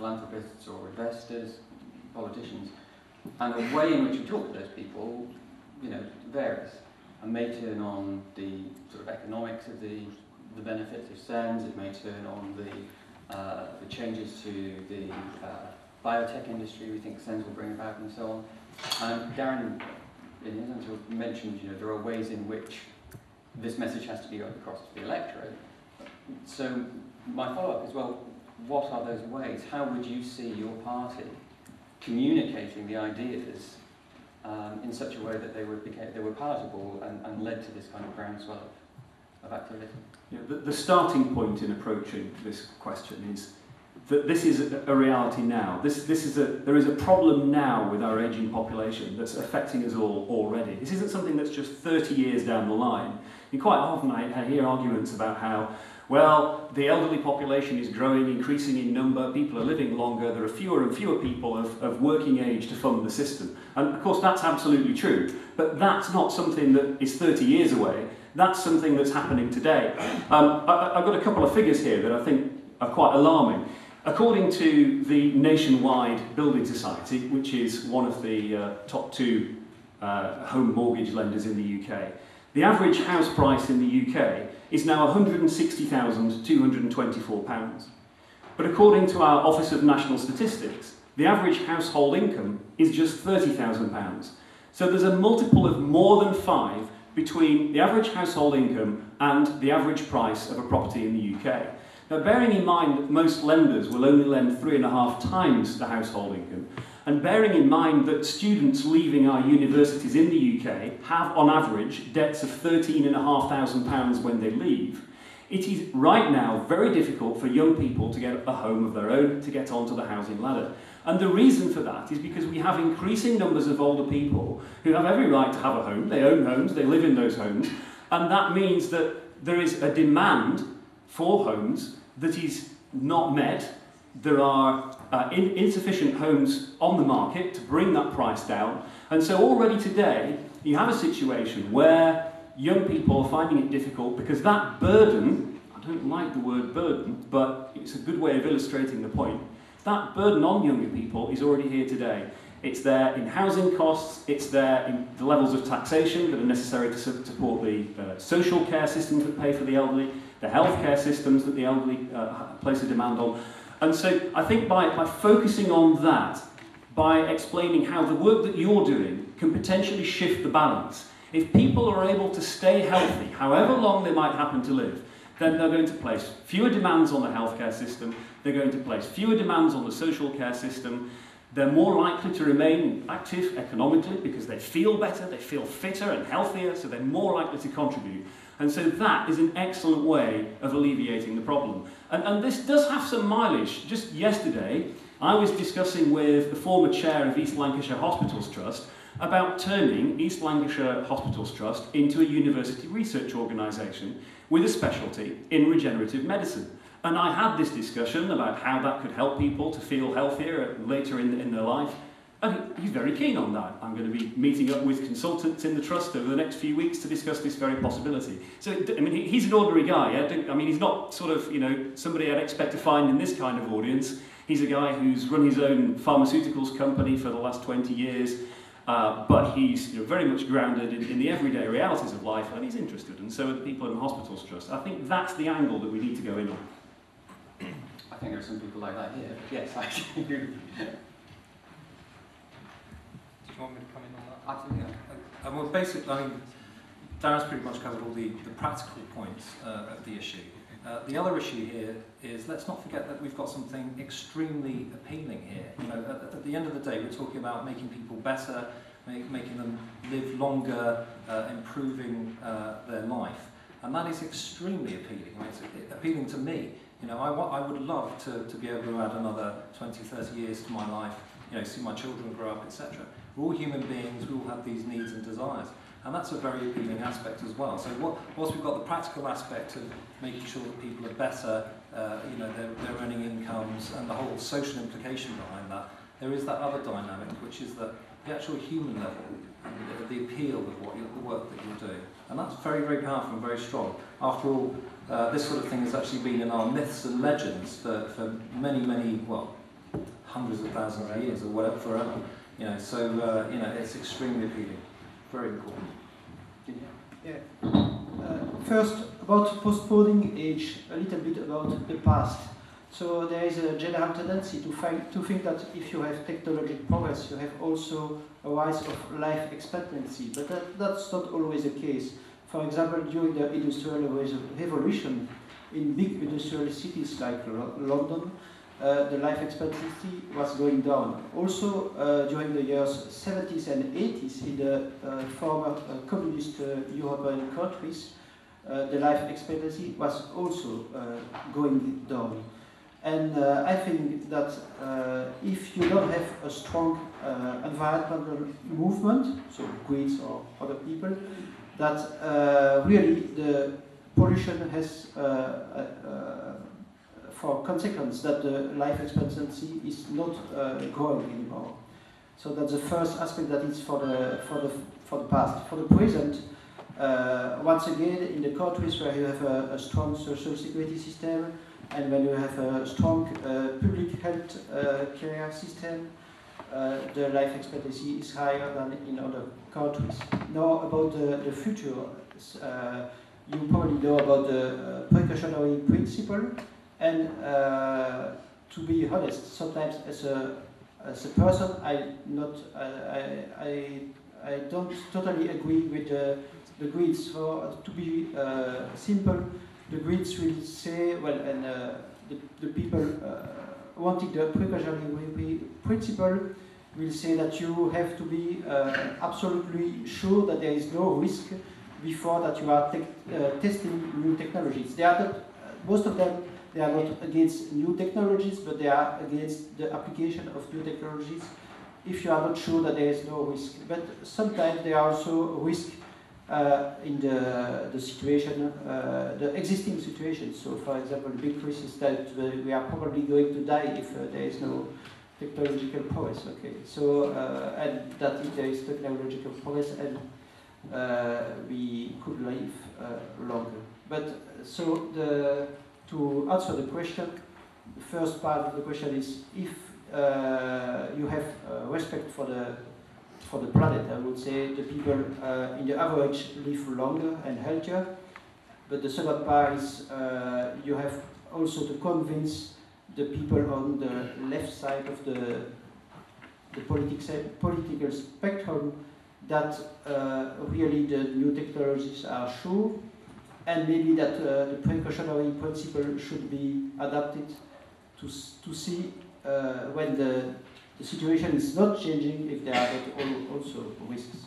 philanthropists or investors, politicians, and the way in which we talk to those people, varies, and may turn on the sort of economics of the benefits of SENS. It may turn on the changes to the biotech industry we think SENS will bring about, and so on. And Darren, in his answer, mentioned there are ways in which this message has to be got across to the electorate. So my follow-up is, well, what are those ways? How would you see your party communicating the ideas in such a way that they were palatable and led to this kind of groundswell of activity? Yeah, the starting point in approaching this question is that this is a reality now. There is a problem now with our ageing population that's affecting us all already. This isn't something that's just 30 years down the line. And quite often I hear arguments about how, well, the elderly population is growing, increasing in number, people are living longer, there are fewer and fewer people of working age to fund the system. And of course that's absolutely true, but that's not something that is 30 years away, that's something that's happening today. I've got a couple of figures here that I think are quite alarming. According to the Nationwide Building Society, which is one of the top 2 home mortgage lenders in the UK, the average house price in the UK is now £160,224. But according to our Office of National Statistics, the average household income is just £30,000. So there's a multiple of more than 5 between the average household income and the average price of a property in the UK. Now, bearing in mind that most lenders will only lend 3.5 times the household income, and bearing in mind that students leaving our universities in the UK have, on average, debts of £13,500 when they leave, it is right now very difficult for young people to get a home of their own, to get onto the housing ladder. And the reason for that is because we have increasing numbers of older people who have every right to have a home, they own homes, they live in those homes, and that means that there is a demand for homes that is not met. There are insufficient homes on the market to bring that price down, and so already today you have a situation where young people are finding it difficult because that burden, I don't like the word burden, but it's a good way of illustrating the point, that burden on younger people is already here today. It's there in housing costs, it's there in the levels of taxation that are necessary to support the social care systems that pay for the elderly, the healthcare systems that the elderly place a demand on. And so I think by focusing on that, by explaining how the work that you're doing can potentially shift the balance, if people are able to stay healthy, however long they might happen to live, then they're going to place fewer demands on the healthcare system, they're going to place fewer demands on the social care system, they're more likely to remain active economically because they feel better, they feel fitter and healthier, so they're more likely to contribute. And so that is an excellent way of alleviating the problem. And this does have some mileage. Just yesterday, I was discussing with the former chair of East Lancashire Hospitals Trust about turning East Lancashire Hospitals Trust into a university research organisation with a specialty in regenerative medicine. And I had this discussion about how that could help people to feel healthier later in their life. And he's very keen on that. I'm going to be meeting up with consultants in the trust over the next few weeks to discuss this very possibility. So, I mean, he's an ordinary guy. I mean, he's not sort of, somebody I'd expect to find in this kind of audience. He's a guy who's run his own pharmaceuticals company for the last 20 years, but he's very much grounded in the everyday realities of life, and he's interested, and so are the people in the Hospitals Trust. I think that's the angle that we need to go in on. I think there are some people like that here. Yes, I agree. Do you want me to come in on that? Absolutely. Well, basically, I mean, Darren's pretty much covered all the practical points of the issue. The other issue here is, let's not forget that we've got something extremely appealing here. At the end of the day, we're talking about making people better, making them live longer, improving their life. And that is extremely appealing. I mean, it's appealing to me. I would love to be able to add another 20, 30 years to my life, see my children grow up, etc. We're all human beings, we all have these needs and desires. And that's a very appealing aspect as well. So whilst we've got the practical aspect of making sure that people are better, they're earning incomes, and the whole social implication behind that, there is that other dynamic, which is that the actual human level, and the appeal of the work that you're doing. And that's very, very powerful and very strong. After all, this sort of thing has actually been in our myths and legends for many, many, well, hundreds of thousands of years or whatever, forever. You know, so you know, it's extremely appealing, very important. Yeah. First, about postponing age, a little bit about the past. So there is a general tendency to think that if you have technological progress, you have also a rise of life expectancy, but that's not always the case. For example, during the Industrial Revolution, in big industrial cities like London, the life expectancy was going down. Also, during the years 70s and 80s in the former communist European countries, the life expectancy was also going down. And I think that if you don't have a strong environmental movement, so Greens or other people, that really the pollution has for consequence that the life expectancy is not growing anymore. So that's the first aspect that is for the past. For the present, once again, in the countries where you have a strong social security system and when you have a strong public health care system, the life expectancy is higher than in other countries. Now about the future, you probably know about the precautionary principle, and to be honest, sometimes as a person, I don't totally agree with the Greens. So to be simple, the Greens will say, well, and the people wanting the precautionary principle will say that you have to be absolutely sure that there is no risk before that you are testing new technologies. They are not, most of them, they are not against new technologies, but they are against the application of new technologies if you are not sure that there is no risk. But sometimes there are also risks in the situation, the existing situation. So, for example, the big risk is that we are probably going to die if there is no technological progress. Okay, so and that if there is technological progress, and we could live longer. But so to answer the question, the first part of the question is if you have respect for the planet, I would say the people in the average live longer and healthier. But the second part is you have also to convince the people on the left side of the political spectrum that really the new technologies are sure, and maybe that the precautionary principle should be adapted to see when the situation is not changing, if there are not also risks.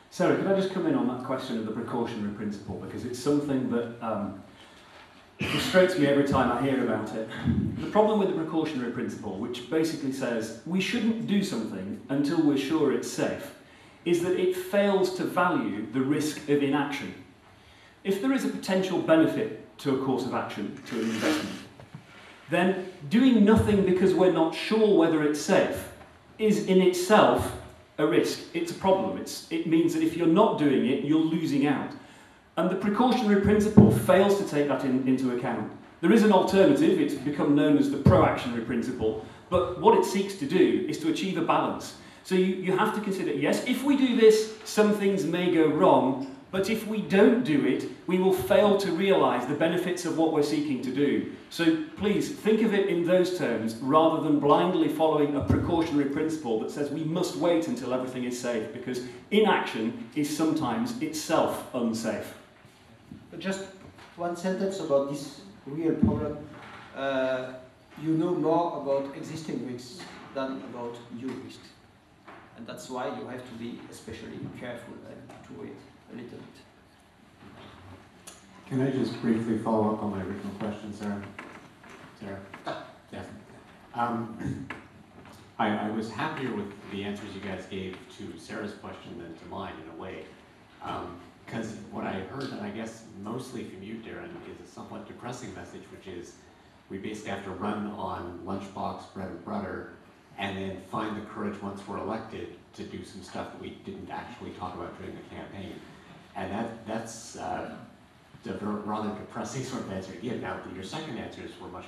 Sarah, could I just come in on that question of the precautionary principle, because it's something that frustrates me every time I hear about it. The problem with the precautionary principle, which basically says we shouldn't do something until we're sure it's safe, is that it fails to value the risk of inaction. If there is a potential benefit to a course of action, to an investment, then doing nothing because we're not sure whether it's safe is in itself a risk. It's a problem. It means that if you're not doing it, you're losing out. And the precautionary principle fails to take that into account. There is an alternative. It's become known as the proactionary principle. But what it seeks to do is to achieve a balance. So you have to consider, yes, if we do this, some things may go wrong, but if we don't do it, we will fail to realise the benefits of what we're seeking to do. So please, think of it in those terms, rather than blindly following a precautionary principle that says we must wait until everything is safe, because inaction is sometimes itself unsafe. But just one sentence about this real problem. You know more about existing risks than about new risks. And that's why you have to be especially careful and to wait a little bit. Can I just briefly follow up on my original question, Sarah? Yes. I was happier with the answers you guys gave to Sarah's question than to mine in a way. Because what I heard, and I guess mostly from you, Darren, is a somewhat depressing message, which is we basically have to run on lunchbox, bread and butter, and then find the courage once we're elected to do some stuff that we didn't actually talk about during the campaign. And that's the rather depressing sort of answer to give. Now, your second answers were much